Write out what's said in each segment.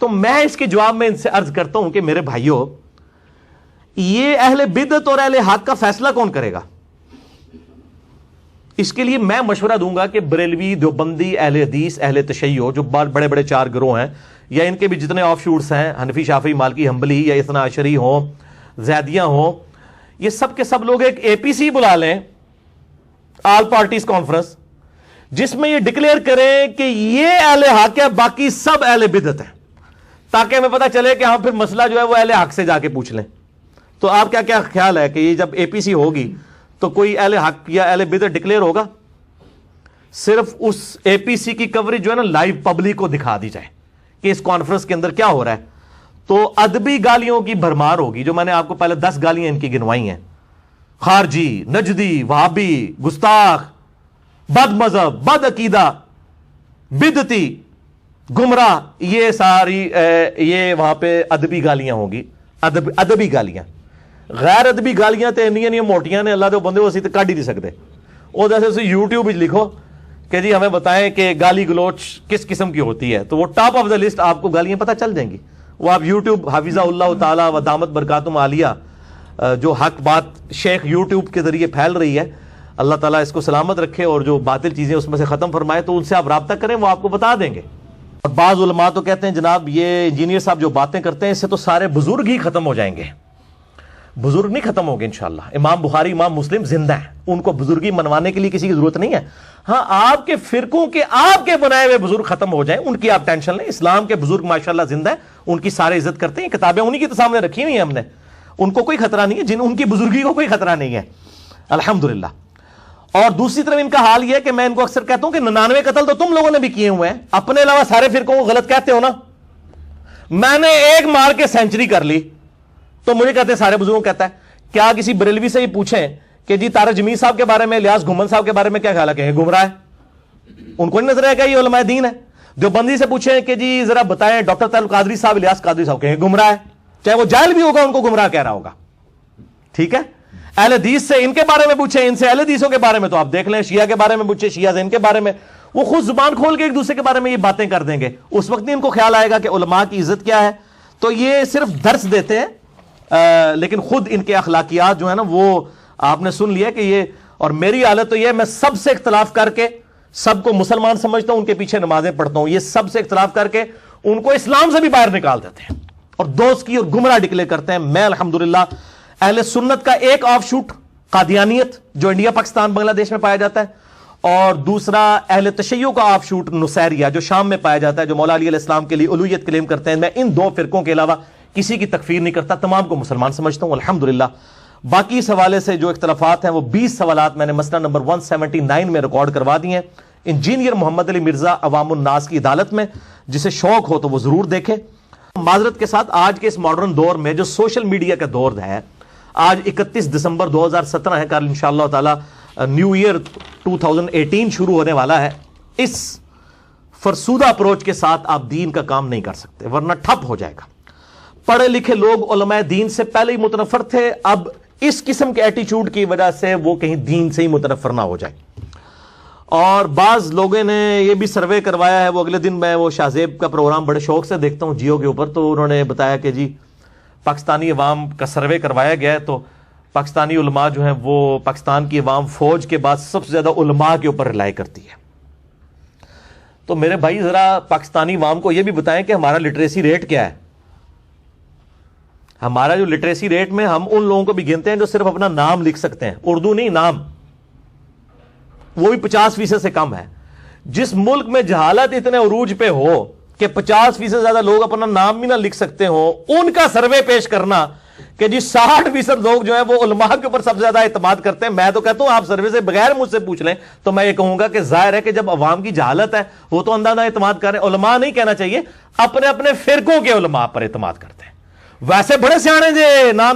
تو میں اس کے جواب میں ان سے عرض کرتا ہوں کہ میرے بھائیوں، یہ اہل بدعت اور اہل حق کا فیصلہ کون کرے گا؟ اس کے لیے میں مشورہ دوں گا کہ بریلوی، دیوبندی، اہل حدیث، اہل تشیع، جو بڑے بڑے 4 گروہ ہیں، یا ان کے بھی جتنے آف شوٹس ہیں، حنفی، شافعی، مالکی، حنبلی، یا اثنا عشری ہوں، زیدیہ ہوں، یہ سب کے سب لوگ ایک APC بلا لیں، آل پارٹیز کانفرنس، جس میں یہ ڈکلیئر کریں کہ یہ اہل حق ہے، باقی سب اہل بدعت ہیں، تاکہ ہمیں پتہ چلے کہ ہم پھر مسئلہ جو ہے وہ اہل حق سے جا کے پوچھ لیں۔ تو آپ کیا خیال ہے کہ یہ جب APC ہوگی تو کوئی اہل حق یا اہل بدعت ڈکلیئر ہوگا؟ صرف اس APC کی کوریج جو ہے نا لائیو پبلک کو دکھا دی جائے کہ اس کانفرنس کے اندر کیا ہو رہا ہے، تو ادبی گالیوں کی بھرمار ہوگی، جو میں نے آپ کو پہلے 10 گالیاں ان کی گنوائی ہیں، خارجی، نجدی، وہابی، گستاخ، بد مذہب، بد عقیدہ، بدعتی، گمراہ، یہ ساری یہ وہاں پہ ادبی گالیاں ہوں گی، ادبی گالیاں۔ غیر ادبی گالیاں تے انیاں موٹیاں نے، اللہ دے بندے اسی تے کڈ ہی نہیں سکتے۔ وہ جیسے اسے یوٹیوب وچ لکھو کہ جی ہمیں بتائیں کہ گالی گلوچ کس قسم کی ہوتی ہے، تو وہ ٹاپ آف دا لسٹ آپ کو گالیاں پتہ چل جائیں گی۔ وہ آپ یوٹیوب، حفظہ اللہ تعالی و دامت برکاتہم عالیہ، جو حق بات شیخ یوٹیوب کے ذریعے پھیل رہی ہے، اللہ تعالیٰ اس کو سلامت رکھے اور جو باطل چیزیں اس میں سے ختم فرمائے، تو ان سے آپ رابطہ کریں، وہ آپ کو بتا دیں گے۔ اور بعض علماء تو کہتے ہیں جناب یہ انجینئر صاحب جو باتیں کرتے ہیں اس سے تو سارے بزرگ ہی ختم ہو جائیں گے۔ بزرگ نہیں ختم ہوگے انشاءاللہ۔ امام بخاری، امام مسلم زندہ ہیں، ان کو بزرگی منوانے کے لیے کسی کی ضرورت نہیں ہے۔ ہاں آپ کے فرقوں کے، آپ کے بنائے ہوئے بزرگ ختم ہو جائیں، ان کی آپ ٹینشن لیں۔ اسلام کے بزرگ ماشاءاللہ زندہ ہیں، ان کی سارے عزت کرتے ہیں، کتابیں انہی کی تو سامنے رکھی ہوئی ہیں ہم نے، ان کو کوئی خطرہ نہیں ہے، ان کی بزرگی کو کوئی خطرہ نہیں ہے الحمدللہ۔ اور دوسری طرف ان کا حال یہ ہے کہ میں ان کو اکثر کہتا ہوں کہ 99 قتل تو تم لوگوں نے بھی کیے ہوئے ہیں، اپنے علاوہ سارے فرقوں کو غلط کہتے ہو نا۔ میں نے ایک مار کے سینچری کر لی تو مجھے کہتے ہیں سارے بزرگوں کہتا ہے۔ کیا کسی بریلوی سے یہ پوچھیں کہ جی طارق جمیل صاحب کے بارے میں، الیاس گھمن صاحب کے بارے میں کیا خیال ہے کہ گمراہ ہے؟ ان کو نہیں نظر آئے گا یہ علماء دین ہے؟ دیوبندی سے پوچھیں کہ جی ذرا بتائیں ڈاکٹر طارق قادری صاحب، الیاس قادری صاحب کہیں گمراہ ہے، چاہے وہ جاہل بھی ہوگا ان کو گمراہ کہہ رہا ہوگا، ٹھیک ہے۔ اہل حدیث سے ان کے بارے میں پوچھیں، ان سے اہل حدیثوں کے بارے میں تو آپ دیکھ لیں، شیعہ کے بارے میں پوچھیں، شیعہ سے ان کے بارے میں، وہ خود زبان کھول کے ایک دوسرے کے بارے میں یہ باتیں کر دیں گے، اس وقت نہیں ان کو خیال آئے گا کہ علماء کی عزت کیا ہے۔ تو یہ صرف درس دیتے ہیں، لیکن خود ان کے اخلاقیات جو ہے نا وہ آپ نے سن لیا کہ یہ، اور میری حالت تو یہ ہے میں سب سے اختلاف کر کے سب کو مسلمان سمجھتا ہوں، ان کے پیچھے نمازیں پڑھتا ہوں، یہ سب سے اختلاف کر کے ان کو اسلام سے بھی باہر نکال دیتے ہیں اور دوست کی اور گمراہ ڈکلیئر کرتے ہیں۔ میں الحمدللہ اہل سنت کا ایک آف شوٹ قادیانیت جو انڈیا، پاکستان، بنگلہ دیش میں پایا جاتا ہے، اور دوسرا اہل تشیع کا آف شوٹ نصیریہ جو شام میں پایا جاتا ہے، جو مولا علی علیہ السلام کے لیے الوہیت کلیم کرتے ہیں۔ میں ان 2 فرقوں کے علاوہ کسی کی تکفیر نہیں کرتا، تمام کو مسلمان سمجھتا ہوں الحمدللہ۔ باقی اس حوالے سے جو اختلافات ہیں وہ 20 سوالات میں نے مسئلہ نمبر 179 میں ریکارڈ کروا دیے ہیں، انجینئر محمد علی مرزا عوام الناس کی عدالت میں، جسے شوق ہو تو وہ ضرور دیکھے۔ معذرت کے ساتھ آج کے اس ماڈرن دور میں جو سوشل میڈیا کا دور ہے، آج 31 دسمبر 2017 ہے، کل انشاءاللہ تعالی نیو ایئر 2018 شروع ہونے والا ہے۔ اس فرسودہ اپروچ کے ساتھ آپ دین کا کام نہیں کر سکتے، ورنہ ٹھپ ہو جائے گا۔ پڑھے لکھے لوگ علماء دین سے پہلے ہی متنفر تھے، اب اس قسم کے ایٹیچیوڈ کی وجہ سے وہ کہیں دین سے ہی متنفر نہ ہو جائے۔ اور بعض لوگوں نے یہ بھی سروے کروایا ہے، وہ اگلے دن میں وہ شاہ زیب کا پروگرام بڑے شوق سے دیکھتا ہوں جیو کے اوپر، تو انہوں نے بتایا کہ جی پاکستانی عوام کا سروے کروایا گیا ہے، تو پاکستانی علماء جو ہیں وہ پاکستان کی عوام فوج کے بعد سب سے زیادہ علماء کے اوپر رلائی کرتی ہے۔ تو میرے بھائی ذرا پاکستانی عوام کو یہ بھی بتائیں کہ ہمارا لٹریسی ریٹ کیا ہے۔ ہمارا جو لٹریسی ریٹ میں ہم ان لوگوں کو بھی گنتے ہیں جو صرف اپنا نام لکھ سکتے ہیں، اردو نہیں، نام، وہ بھی 50% سے کم ہے۔ جس ملک میں جہالت اتنے عروج پہ ہو کہ 50% زیادہ لوگ اپنا نام بھی نہ لکھ سکتے ہوں، ان کا سروے پیش کرنا کہ جی 60% لوگ جو ہیں وہ علماء کے اوپر سب سے زیادہ اعتماد کرتے ہیں، میں تو کہتا ہوں آپ سروے سے بغیر مجھ سے پوچھ لیں تو میں یہ کہوں گا کہ ظاہر ہے کہ جب عوام کی جہالت ہے وہ تو اندازہ اعتماد کر رہے ہیں۔ علماء نہیں کہنا چاہیے، اپنے اپنے فرقوں کے علماء پر اعتماد کرتے ہیں۔ ویسے بڑے سیانے جے نا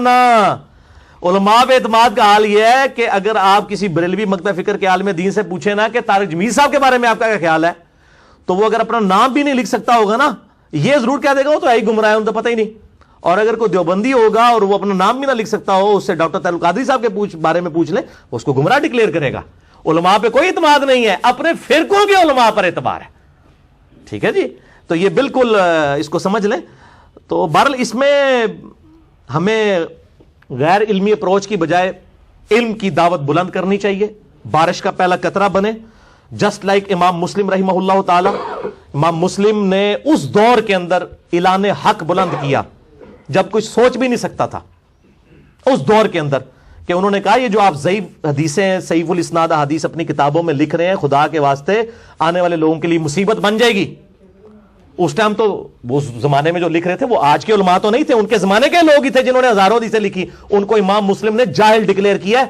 علماء پہ اعتماد کا حال یہ ہے کہ اگر آپ کسی بریلوی مکتب فکر کے عالم دین سے پوچھیں نا کہ طارق جمیل صاحب کے بارے میں آپ کا کیا خیال ہے، تو وہ اگر اپنا نام بھی نہیں لکھ سکتا ہوگا نا، یہ ضرور کہہ دے گا وہ تو ہے ہی گمراہ ہے، ان کو پتہ ہی نہیں۔ اور اگر کوئی دیوبندی ہوگا اور وہ اپنا نام بھی نہ لکھ سکتا ہو، اس سے ڈاکٹر طارق قادری صاحب کے بارے میں پوچھ لیں، اس کو گمراہ ڈکلیئر کرے گا۔ علماء پہ کوئی اعتماد نہیں ہے، اپنے فرقوں کے علماء پر اعتبار ہے، ٹھیک ہے جی۔ تو یہ بالکل اس کو سمجھ لیں. تو بہرحال اس میں ہمیں غیر علمی اپروچ کی بجائے علم کی دعوت بلند کرنی چاہیے, بارش کا پہلا قطرہ بنے. جسٹ لائک امام مسلم رحمہ اللہ تعالی, امام مسلم نے اس دور کے اندر اعلان حق بلند کیا جب کوئی سوچ بھی نہیں سکتا تھا اس دور کے اندر, کہ انہوں نے کہا یہ جو آپ ضعیف حدیثیں, صحیح الاسناد حدیث اپنی کتابوں میں لکھ رہے ہیں, خدا کے واسطے آنے والے لوگوں کے لیے مصیبت بن جائے گی. اس ٹائم تو اس زمانے میں جو لکھ رہے تھے وہ آج کے علماء تو نہیں تھے, ان کے زمانے کے لوگ ہی تھے جنہوں نے ہزاروں حدیثیں لکھی. ان کو امام مسلم نے جاہل ڈکلیئر کیا ہے,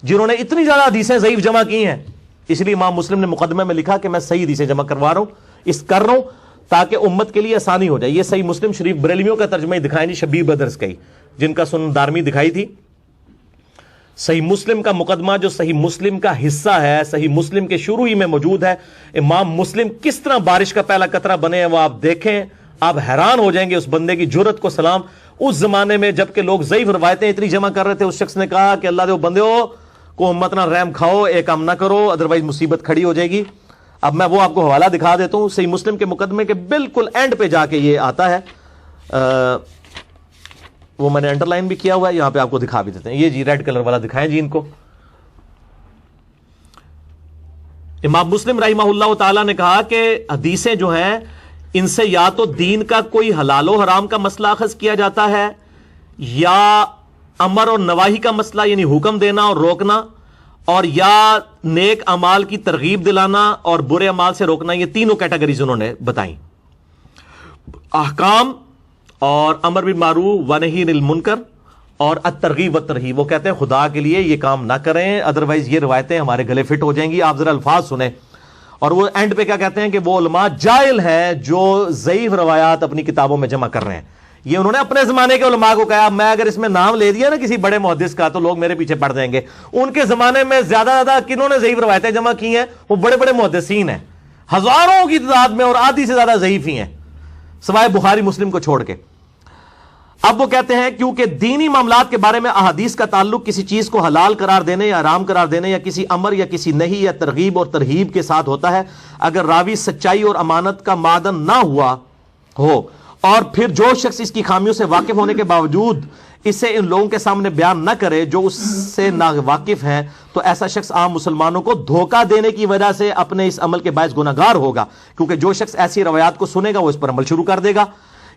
جنہوں نے اتنی زیادہ حدیثیں ضعیف جمع کی ہیں. اس لیے امام مسلم نے مقدمے میں لکھا کہ میں صحیح حدیثیں جمع کروا رہا ہوں, کر رہا ہوں تاکہ امت کے لیے آسانی ہو جائے. یہ صحیح مسلم شریف بریلویوں کا ترجمہ ہی دکھائیں جی, شبیر بدرس کا ہی, جن کا سنن دارمی دکھائی تھی. صحیح مسلم کا مقدمہ جو صحیح مسلم کا حصہ ہے, صحیح مسلم کے شروع ہی میں موجود ہے. امام مسلم کس طرح بارش کا پہلا قطرہ بنے ہیں وہ آپ دیکھیں, آپ حیران ہو جائیں گے اس بندے کی جرت کو سلام. اس زمانے میں جب کہ لوگ ضعیف روایتیں اتنی جمع کر رہے تھے, اس شخص نے کہا کہ اللہ دے بندے ہو کو امت نہ رحم کھاؤ, ایک کام نہ کرو, ادروائز مصیبت کھڑی ہو جائے گی. اب میں وہ آپ کو حوالہ دکھا دیتا ہوں, صحیح مسلم کے مقدمے کے بالکل اینڈ پہ جا کے یہ آتا ہے, وہ میں نے انڈر لائن بھی کیا ہوا ہے, یہاں پہ آپ کو دکھا بھی دیتے ہیں. یہ جی ریڈ کلر والا دکھائیں جی ان کو. امام مسلم رحمہ اللہ تعالی نے کہا کہ حدیثیں جو ہیں ان سے یا تو دین کا کوئی حلال و حرام کا مسئلہ اخذ کیا جاتا ہے, یا امر اور نواہی کا مسئلہ یعنی حکم دینا اور روکنا, اور یا نیک اعمال کی ترغیب دلانا اور برے اعمال سے روکنا. یہ تینوں کیٹیگریز انہوں نے بتائیں. احکام اور امر بالمعروف و نہی عن المنکر اور الترغیب والترہیب. وہ کہتے ہیں خدا کے لیے یہ کام نہ کریں, ادروائز یہ روایتیں ہمارے گلے فٹ ہو جائیں گی. آپ ذرا الفاظ سنیں. اور وہ اینڈ پہ کیا کہتے ہیں کہ وہ علماء جاہل ہیں جو ضعیف روایات اپنی کتابوں میں جمع کر رہے ہیں. یہ انہوں نے اپنے زمانے کے علماء کو کہا. میں اگر اس میں نام لے دیا نا کسی بڑے محدث کا تو لوگ میرے پیچھے پڑ جائیں گے. ان کے زمانے میں زیادہ کنہوں نے ضعیف روایتیں جمع کی ہیں, وہ بڑے بڑے محدثین ہیں, ہزاروں کی تعداد میں, اور آدھی سے زیادہ ضعیف ہی ہیں سوائے بخاری مسلم کو چھوڑ کے. اب وہ کہتے ہیں کیونکہ دینی معاملات کے بارے میں احادیث کا تعلق کسی چیز کو حلال قرار دینے یا حرام قرار دینے یا کسی امر یا کسی نہی یا ترغیب اور ترہیب کے ساتھ ہوتا ہے, اگر راوی سچائی اور امانت کا معدن نہ ہوا ہو اور پھر جو شخص اس کی خامیوں سے واقف ہونے کے باوجود اسے ان لوگوں کے سامنے بیان نہ کرے جو اس سے ناواقف ہیں, تو ایسا شخص عام مسلمانوں کو دھوکہ دینے کی وجہ سے اپنے اس عمل کے باعث گناہگار ہوگا. کیونکہ جو شخص ایسی روایات کو سنے گا وہ اس پر عمل شروع کر دے گا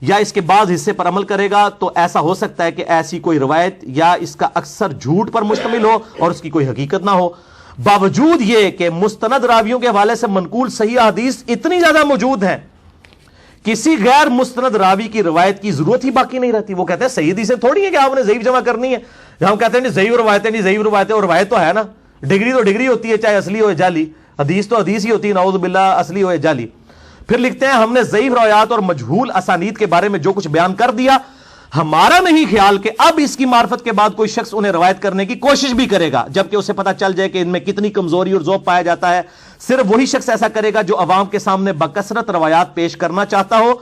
یا اس کے بعض حصے پر عمل کرے گا. تو ایسا ہو سکتا ہے کہ ایسی کوئی روایت یا اس کا اکثر جھوٹ پر مشتمل ہو اور اس کی کوئی حقیقت نہ ہو. باوجود یہ کہ مستند راویوں کے حوالے سے منقول صحیح حدیث اتنی زیادہ موجود ہیں, کسی غیر مستند راوی کی روایت کی ضرورت ہی باقی نہیں رہتی. وہ کہتے ہیں صحیح حدیثیں تھوڑی ہیں کہ آپ نے ضعیف جمع کرنی ہے. ہم کہتے ہیں ضعیف روایتیں, نہیں ضعیف روایتیں, اور روایت تو ہے نا, ڈگری تو ڈگری ہوتی ہے چاہے اصلی ہو یا جعلی, حدیث تو حدیث ہی ہوتی ہے نعوذ باللہ اصلی ہو یا جعلی. پھر لکھتے ہیں ہم نے ضعیف روایات اور مجہول اسانید کے بارے میں جو کچھ بیان کر دیا, ہمارا نہیں خیال کہ اب اس کی معرفت کے بعد کوئی شخص انہیں روایت کرنے کی کوشش بھی کرے گا جبکہ اسے پتہ چل جائے کہ ان میں کتنی کمزوری اور ذوق پایا جاتا ہے. صرف وہی شخص ایسا کرے گا جو عوام کے سامنے بکثرت روایات پیش کرنا چاہتا ہو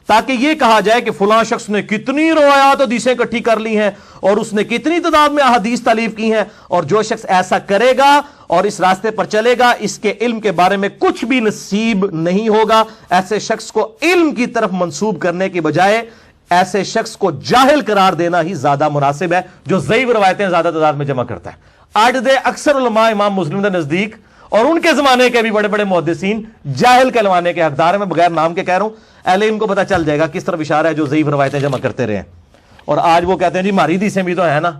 تاکہ یہ کہا جائے کہ فلاں شخص نے کتنی روایات حدیثیں اکٹھی کر لی ہیں اور اس نے کتنی تعداد میں احادیث تالیف کی ہیں. اور جو شخص ایسا کرے گا اور اس راستے پر چلے گا, اس کے علم کے بارے میں کچھ بھی نصیب نہیں ہوگا. ایسے شخص کو علم کی طرف منسوب کرنے کی بجائے ایسے شخص کو جاہل قرار دینا ہی زیادہ مناسب ہے جو ضعیف روایتیں زیادہ تعداد میں جمع کرتا ہے. آج دے اکثر علماء امام مسلم کے نزدیک اور ان کے زمانے کے بھی بڑے بڑے محدثین جاہل کہلوانے کے حقدار ہیں. میں بغیر نام کے کہہ رہا ہوں, اہل علم کو پتہ چل جائے گا کس طرف اشارہ ہے جو ضعیف روایتیں جمع کرتے رہے ہیں. اور آج وہ کہتے ہیں جی ہماری حدیثیں بھی تو ہے نا,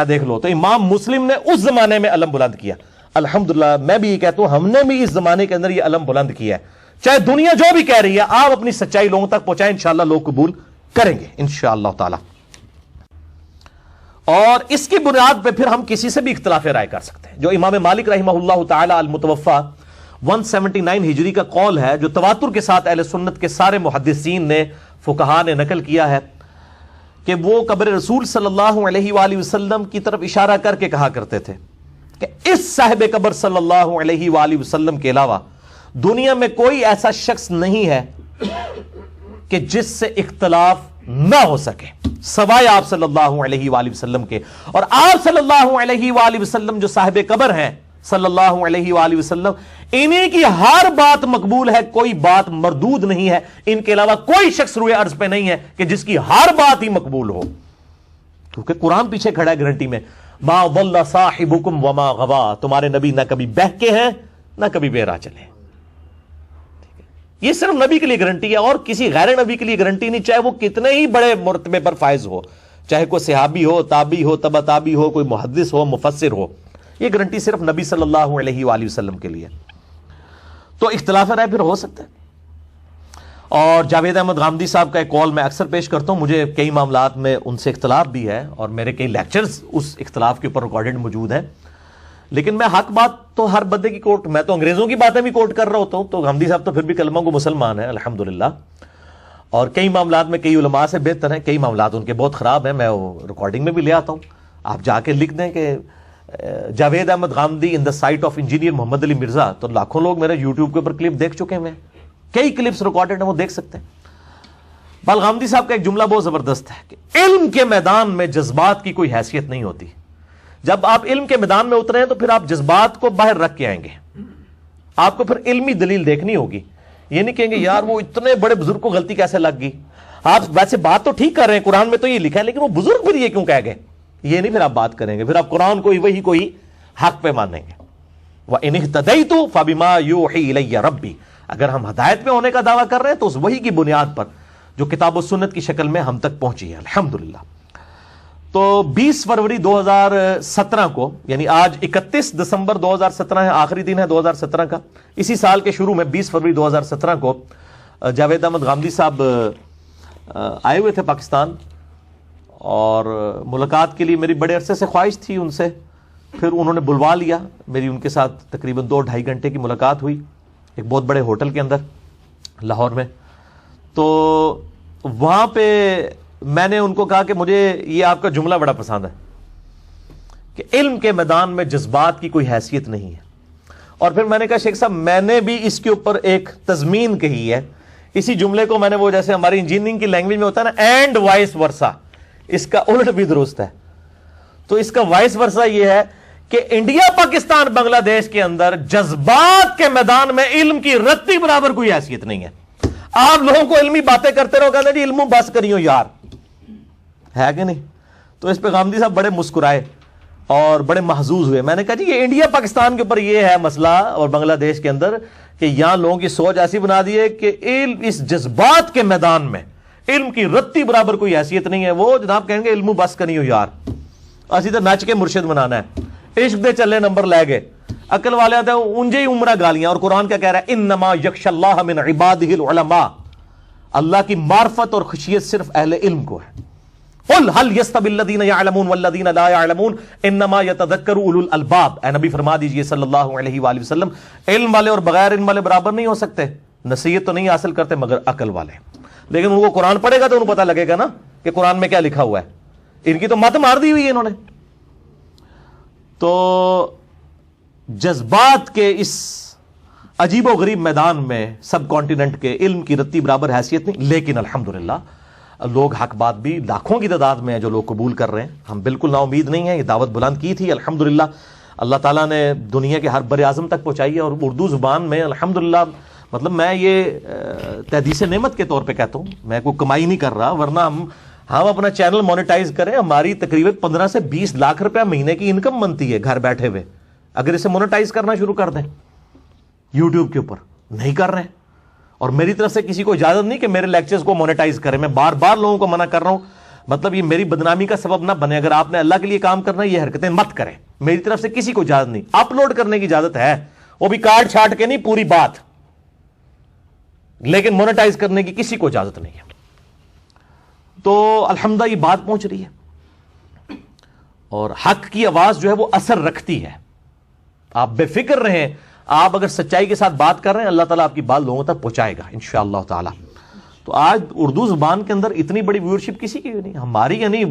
دیکھ لو. تو امام مسلم نے اس زمانے میں علم بلند کیا. الحمدللہ میں بھی یہ کہتا ہوں ہم نے بھی اس زمانے کے اندر یہ علم بلند کیا ہے. چاہے دنیا جو بھی کہہ رہی ہے, آپ اپنی سچائی لوگوں تک پہنچائیں, انشاءاللہ لوگ قبول کریں گے انشاءاللہ تعالی. اور اس کی بنیاد پہ پھر ہم کسی سے بھی اختلاف رائے کر سکتے ہیں. جو امام مالک رحمہ اللہ تعالی المتوفا 179 ہجری کا قول ہے, جو تواتر کے ساتھ اہل سنت کے سارے محدثین نے, فقہا نے نقل کیا ہے کہ وہ قبر رسول صلی اللہ علیہ وآلہ وسلم کی طرف اشارہ کر کے کہا کرتے تھے کہ اس صاحب قبر صلی اللہ علیہ وآلہ وسلم کے علاوہ دنیا میں کوئی ایسا شخص نہیں ہے کہ جس سے اختلاف نہ ہو سکے سوائے آپ صلی اللہ علیہ وآلہ وسلم کے. اور آپ صلی اللہ علیہ وآلہ وسلم جو صاحب قبر ہیں, صلی اللہ علیہ وآلہ وسلم. انہیں کی ہر بات مقبول ہے, کوئی بات مردود نہیں ہے. ان کے علاوہ کوئی شخص روئے ارض پہ نہیں ہے کہ جس کی ہر بات ہی مقبول ہو, کیونکہ قرآن پیچھے کھڑا ہے گارنٹی میں. ما ضل صاحبکم وما غوا, تمہارے نبی نہ کبھی بہکے ہیں نہ کبھی بے راہ چلے. یہ صرف نبی کے لیے گارنٹی ہے, اور کسی غیر نبی کے لیے گارنٹی نہیں, چاہے وہ کتنے ہی بڑے مرتبے پر فائز ہو, چاہے کوئی صحابی ہو, تابعی ہو, تبع تابعی ہو, کوئی محدث ہو, مفسر ہو. یہ گارنٹی صرف نبی صلی اللہ علیہ وآلہ وسلم کے لیے. تو اختلاف رائے پھر ہو سکتا ہے. اور جاوید احمد غامدی صاحب کا ایک کال میں اکثر پیش کرتا ہوں, مجھے کئی معاملات میں ان سے اختلاف بھی ہے, اور میرے کئی لیکچرز اس اختلاف کے اوپر ریکارڈڈ موجود ہیں. لیکن میں حق بات تو ہر بندے کی کوٹ, میں تو انگریزوں کی باتیں بھی کوٹ کر رہا ہوتا ہوں, تو غامدی صاحب تو پھر بھی کلمہ کو مسلمان ہیں الحمدللہ, اور کئی معاملات میں کئی علماء سے بہتر ہیں, کئی معاملات ان کے بہت خراب ہیں. میں وہ ریکارڈنگ میں بھی لے آتا ہوں, آپ جا کے لکھ دیں کہ جاوید احمد غامدی ان دا سائٹ آف انجینئر محمد علی مرزا, تو لاکھوں لوگ میرے یوٹیوب کے اوپر کلپ دیکھ چکے ہیں, کئی کلپس ریکارڈڈ ہیں, وہ دیکھ سکتے ہیں. بال غامدی صاحب کا ایک جملہ بہت زبردست ہے کہ علم کے میدان میں جذبات کی کوئی حیثیت نہیں ہوتی. جب آپ علم کے میدان میں اترے ہیں تو پھر آپ جذبات کو باہر رکھ کے آئیں گے, آپ کو پھر علمی دلیل دیکھنی ہوگی. یہ نہیں کہیں گے یار وہ اتنے بڑے بزرگ کو غلطی کیسے لگ گئی, آپ ویسے بات تو ٹھیک کر رہے ہیں, قرآن میں تو یہ لکھا ہے, لیکن وہ بزرگ پھر یہ کیوں کہہ گئے, یہ نہیں پھر آپ بات کریں گے, پھر آپ قرآن کو وہی کوئی حق پہ مانیں گے. وَإِنِ اهْتَدَيْتُ فَبِمَا يُوحِي إِلَيَّ رَبِّي, اگر ہم ہدایت پہ ہونے کا دعویٰ کر رہے ہیں تو اس وحی کی بنیاد پر جو کتاب و سنت کی شکل میں ہم تک پہنچی ہے الحمدللہ. تو 20 فروری 2017 کو, یعنی آج 31 دسمبر 2017 ہے, آخری دن ہے 2017 کا, اسی سال کے شروع میں 20 فروری 2017 کو جاوید احمد غامدی صاحب آئے ہوئے تھے پاکستان, اور ملاقات کے لیے میری بڑے عرصے سے خواہش تھی ان سے. پھر انہوں نے بلوا لیا, میری ان کے ساتھ تقریباً 2-2.5 گھنٹے کی ملاقات ہوئی ایک بہت بڑے ہوٹل کے اندر لاہور میں. تو وہاں پہ میں نے ان کو کہا کہ مجھے یہ آپ کا جملہ بڑا پسند ہے کہ علم کے میدان میں جذبات کی کوئی حیثیت نہیں ہے. اور پھر میں نے کہا شیخ صاحب میں نے بھی اس کے اوپر ایک تضمین کہی ہے, اسی جملے کو میں نے وہ جیسے ہماری انجینئرنگ کی لینگویج میں ہوتا ہے نا, اینڈ وائس ورسا, اس کا الٹ بھی درست ہے. تو اس کا وائس ورسا یہ ہے کہ انڈیا پاکستان بنگلہ دیش کے اندر جذبات کے میدان میں علم کی رتی برابر کوئی حیثیت نہیں ہے. آپ لوگوں کو علمی باتیں کرتے رہو, کہتے ہیں جی علم بس کریو یار, ہے کہ نہیں. تو اس پہ غامدی صاحب بڑے مسکرائے اور بڑے محظوظ ہوئے. میں نے کہا جی یہ انڈیا پاکستان کے اوپر یہ ہے مسئلہ, اور بنگلہ دیش کے اندر, کہ یہاں لوگوں کی سوچ ایسی بنا دی ہے کہ علم اس جذبات کے میدان میں علم کی رتی برابر کوئی حیثیت نہیں ہے. وہ جناب کہیں گے علم بس کریو یار, اسی طرح نچ کے مرشد بنانا ہے, عشق دے چلے نمبر لے گئے. عقل والے آتے ہیں انجے ہی عمرہ گالیاں, اور قرآن کیا کہہ رہا ہے, انما یخشى اللہ من عبادہ العلماء, اللہ کی معرفت اور خشیت صرف اہل علم کو ہے. قل هل يستوي الذين يعلمون والذين لا يعلمون انما يتذكر اولو الالباب, اے نبی فرما دیجئے صلی اللہ علیہ وآلہ وسلم, علم والے اور بغیر علم والے برابر نہیں ہو سکتے, نصیحت تو نہیں حاصل کرتے مگر عقل والے. لیکن ان کو قرآن پڑھے گا تو انہیں پتہ لگے گا نا کہ قرآن میں کیا لکھا ہوا ہے. ان کی تو مت مار دی ہوئی ہے انہوں نے. تو جذبات کے اس عجیب و غریب میدان میں سب کانٹیننٹ کے علم کی رتی برابر حیثیت نہیں, لیکن الحمدللہ لوگ حق بات بھی لاکھوں کی تعداد میں ہیں جو لوگ قبول کر رہے ہیں. ہم بالکل نا امید نہیں ہیں, یہ دعوت بلند کی تھی الحمدللہ, اللہ تعالیٰ نے دنیا کے ہر بر اعظم تک پہنچائی ہے. اور اردو زبان میں الحمدللہ, مطلب میں یہ تحدیث نعمت کے طور پہ کہتا ہوں, میں کوئی کمائی نہیں کر رہا, ورنہ ہم اپنا چینل مونیٹائز کریں, ہماری تقریباً 15 سے 20 لاکھ روپیہ مہینے کی انکم بنتی ہے گھر بیٹھے ہوئے. اگر اسے مونیٹائز کرنا شروع کر دیں یوٹیوب کے اوپر, نہیں کر رہے ہیں. اور میری طرف سے کسی کو اجازت نہیں کہ میرے لیکچرز کو مونیٹائز کریں, میں بار بار لوگوں کو منع کر رہا ہوں, مطلب یہ میری بدنامی کا سبب نہ بنے. اگر آپ نے اللہ کے لیے کام کرنا ہے یہ حرکتیں مت کریں, میری طرف سے کسی کو اجازت نہیں. اپلوڈ کرنے کی اجازت ہے, وہ بھی کاٹ چھاٹ کے نہیں, پوری بات, لیکن مونیٹائز کرنے کی کسی کو اجازت نہیں ہے. تو الحمدللہ یہ بات پہنچ رہی ہے, اور حق کی آواز جو ہے وہ اثر رکھتی ہے. آپ بے فکر رہیں, آپ اگر سچائی کے ساتھ بات کر رہے ہیں, اللہ تعالیٰ آپ کی بات لوگوں تک پہنچائے گا انشاءاللہ تعالیٰ. تو آج اردو زبان کے اندر اتنی بڑی ویورشپ کسی کی نہیں ہماری, یعنی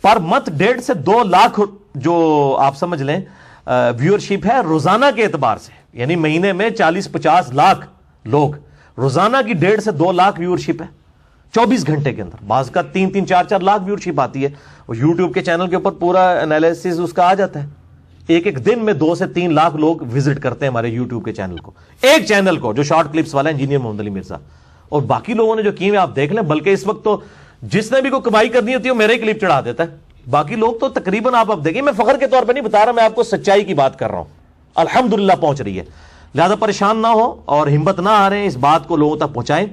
پر منتھ 1.5 سے 2 لاکھ جو آپ سمجھ لیں ویورشپ ہے روزانہ کے اعتبار سے, یعنی مہینے میں 40-50 لاکھ لوگ, روزانہ کی 1.5 سے 2 لاکھ ویورشپ ہے 24 گھنٹے کے اندر. بعض کا 3-4 لاکھ ویورشپ آتی ہے. وہ یوٹیوب کے چینل کے اوپر پورا انالیسس اس کا آ جاتا ہے ایک ایک دن میں 2 سے 3 لاکھ لوگ وزٹ کرتے ہیں ہمارے یوٹیوب کے چینل کو، ایک چینل کو جو شارٹ کلپس والا ہے انجینئر محمد علی مرزا. اور باقی لوگوں نے جو کیے ہیں آپ دیکھ لیں، بلکہ اس وقت تو جس نے بھی کوئی کمائی کرنی ہوتی ہے وہ میرے ہی کلپ چڑھا دیتا ہے. باقی لوگ تو تقریباً آپ دیکھیں، میں فخر کے طور پہ نہیں بتا رہا، میں آپ کو سچائی کی بات کر رہا ہوں. الحمدللہ پہنچ رہی ہے. لہذا پریشان نہ ہو اور ہمت نہ ہاریں، اس بات کو لوگوں تک پہنچائیں.